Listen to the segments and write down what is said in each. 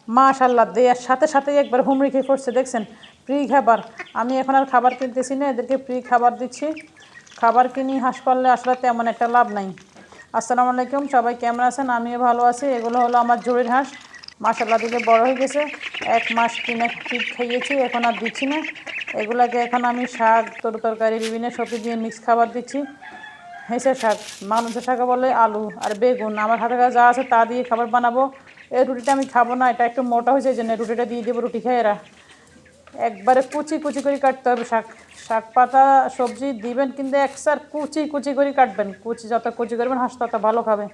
মাশাআল্লাহ, দেওয়ার সাথে সাথেই একবার হুমড়ি খেয়ে পড়ছে। দেখছেন, ফ্রি খাবার। আমি এখন আর খাবার কিনতেছি না, এদেরকে ফ্রি খাবার দিচ্ছি। খাবার কিনি হাঁস পাললে আসলে তেমন একটা লাভ নাই। আসসালামু আলাইকুম, সবাই কেমন আছেন? আমিও ভালো আছি। এগুলো হলো আমার জোড়ের হাঁস। মাশাআল্লাহ, দিকে বড় হয়ে গেছে। 1 মাস কিনে ফিড খাইয়েছি, এখন আর দিচ্ছি না। এগুলাকে এখন আমি শাক, তরকারি, বিভিন্ন সবজি দিয়ে মিক্স খাবার দিচ্ছি। হেঁসে শাক, মানুষের শাকে বলে আলু আর বেগুন। আমার হাতের কাছে যা আছে তা দিয়ে খাবার বানাবো। এই রুটিটা আমি খাবো না, এটা একটু মোটা হয়েছে, এই জন্য রুটিটা দিয়ে দেবো, রুটি খায় এরা। একবারে কুচি কুচি করে কাটতে হবে শাক। শাক পাতা সবজি দিবেন কিন্তু একসার কুচি কুচি করে কাটবেন। কুচি যত কুচি করবেন হাঁস তত ভালো খাবে।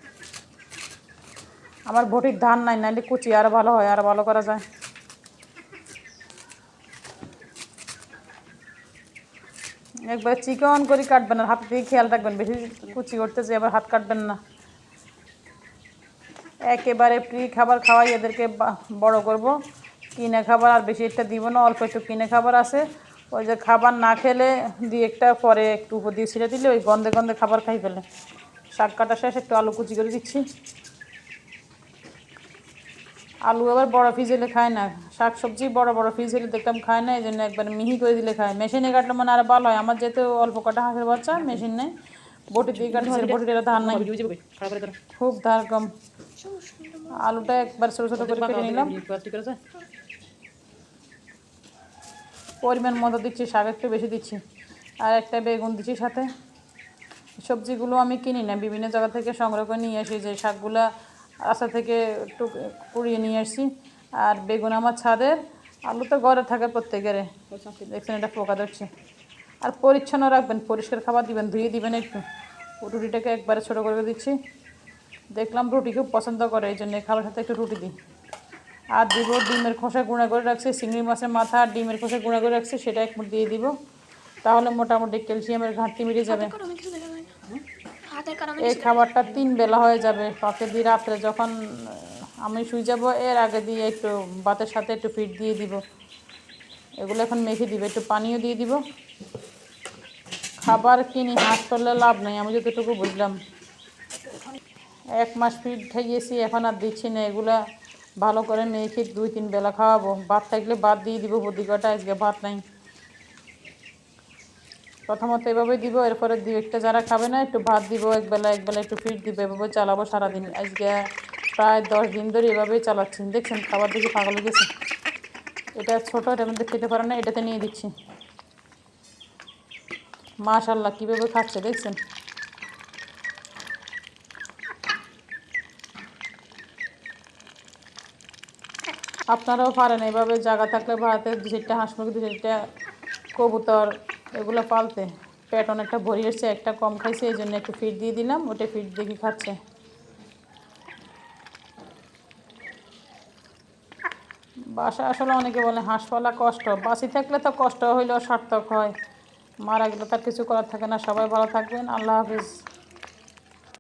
আমার ভটির ধান নাই, নাইলে কুচি আরও ভালো হয়, আরও ভালো করা যায়। একবার চিকন করে কাটবেন, আর হাত দিয়ে খেয়াল রাখবেন, বেশি কুচি করতেছে আবার হাত কাটবেন না। একেবারে ফ্রি খাবার খাওয়াই এদেরকে বড় করব। কিনে খাবার আর বেশি একটা দিব না, অল্প একটু কিনে খাবার আছে, ওই যে খাবার না খেলে দিয়ে একটা পরে একটু উপর দিয়ে ছিঁড়ে দিলে ওই গন্ধে গন্ধে খাবার খাই ফেলে। শাক কাটা শেষ, একটু আলু কুচি করে দিচ্ছি। আলু আবার বড় পিস হলে খায় না, শাক সবজি বড় বড় পিস হলে দেখতাম খায় না, এই জন্য একবার মিহি করে দিলে খায়। মেশিনে কাটলে মানে আর ভালো হয়। আমার যেহেতু অল্প কাটা হাঁসের বাচ্চা, মেশিন নেই, বটি দিয়ে কাটছে। বটিটা ধার নাই, খুব ধার কম। আলুটা একবার ছোটো ছোটো করে কেটে নিলাম, পরিমাণ মতো দিচ্ছি, শাক একটু বেশি দিচ্ছি, আর একটা বেগুন দিচ্ছি সাথে। সবজিগুলো আমি কিনি না, বিভিন্ন জায়গা থেকে সংগ্রহ করে নিয়ে আসি, যে শাকগুলা রাস্তা থেকে একটু কুড়িয়ে নিয়ে আসছি। আর বেগুন আমার ছাদের, আলু তো ঘরে থাকে প্রত্যেকের। দেখছেন এটা পোকা ধরছে। আর পরিচ্ছন্ন রাখবেন, পরিষ্কার খাবার দিবেন, ধুয়ে দিবেন একটু। রুটিটাকে একবারে ছোটো করে দিচ্ছি। দেখলাম রুটি খুব পছন্দ করে, এই জন্য খাবার সাথে একটু রুটি দিই। আর দিব ডিমের খোসা গুঁড়া করে রাখছি, চিংড়ি মাছের মাথা আর ডিমের খোসা গুঁড়া করে রাখছি, সেটা এক মুঠ দিয়ে দিব। তাহলে মোটামুটি ক্যালসিয়ামের ঘাটতি মিটে যাবে। এই খাবারটা 3 বেলা হয়ে যাবে। পাকে দিয়ে রাত্রে যখন আমি শুয়ে যাব এর আগে দিয়ে একটু ভাতের সাথে একটু ফিড দিয়ে দিব। এগুলো এখন মেখে দিব, একটু পানিও দিয়ে দিব। খাবার কিনি হাঁস করলে লাভ নেই, আমি যতটুকু বুঝলাম। 1 মাস ফিড খাইয়েছি, এখন আর দিচ্ছি না। এগুলা ভালো করে মেখে 2-3 বেলা খাওয়াবো। ভাত থাকলে ভাত দিয়ে দিব, বুদ্ধি কটা আজকে ভাত নাই। প্রথমত এভাবে দিব, এরপরে 2-1টা যারা খাবে না একটু ভাত দিব, একবেলা একটু ফিড দিব। এভাবে চালাবো সারাদিন। আজকে প্রায় 10 দিন ধরে এভাবেই চালাচ্ছি। দেখছেন খাবার দিকে পাগল হয়ে গেছে। এটা ছোটো, এটার মধ্যে খেতে পারে না, এটাতে নিয়ে দিচ্ছি। মাশাআল্লাহ, কীভাবে খাচ্ছে দেখছেন। আপনারাও পারেন এভাবে, জায়গা থাকলে ভাড়াতে 2-4টা হাঁস মুরগি, 2-4টা কবুতর এগুলো পালতে। পেট অনেকটা ভরি এসছে, একটা কম খাইছে, এই জন্য একটু ফিড দিয়ে দিলাম, ওটা ফিড দেখি খাচ্ছে। বাসা আসলে অনেকে বলে হাঁস পালা কষ্ট, বাঁচি থাকলে তো কষ্ট হইলেও সার্থক হয়, মারা গেলে তার কিছু করার থাকে না। সবাই ভালো থাকবেন, আল্লাহ হাফিজ।